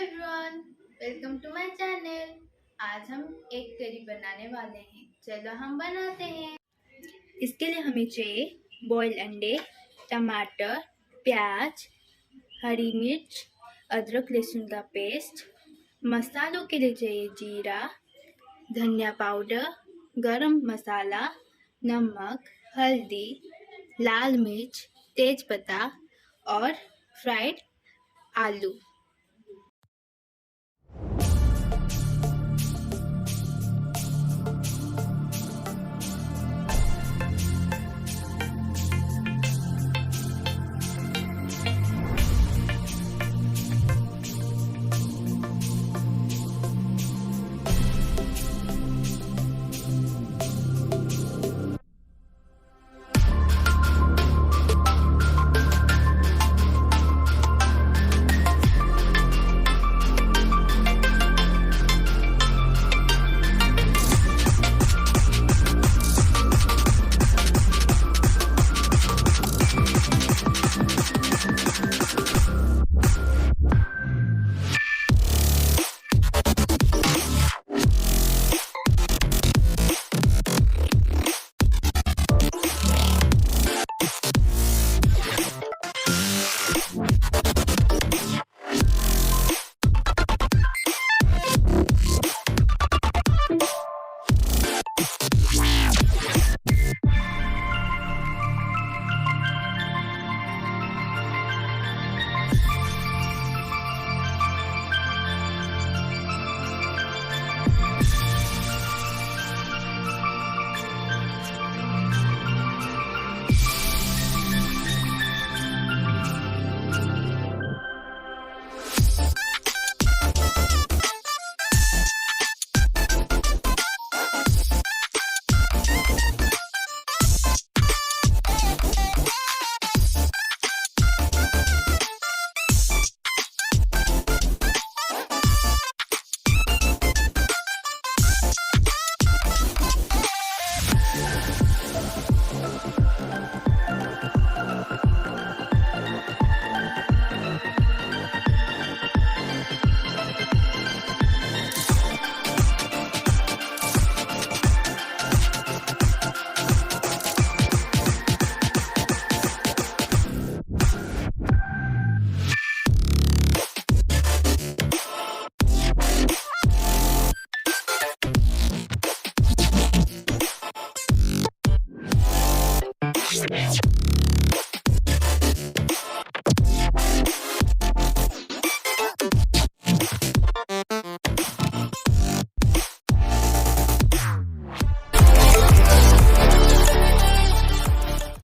Everyone, welcome to my channel. आज हम एक करी बनाने वाले हैं। चलो हम बनाते हैं। इसके लिए हमें चाहिए बॉइल्ड अंडे, टमाटर, प्याज, हरी मिर्च, अदरक लहसुन का पेस्ट। मसालों के लिए चाहिए जीरा, धनिया पाउडर, गरम मसाला, नमक, हल्दी, लाल मिर्च, तेज पत्ता और फ्राइड आलू।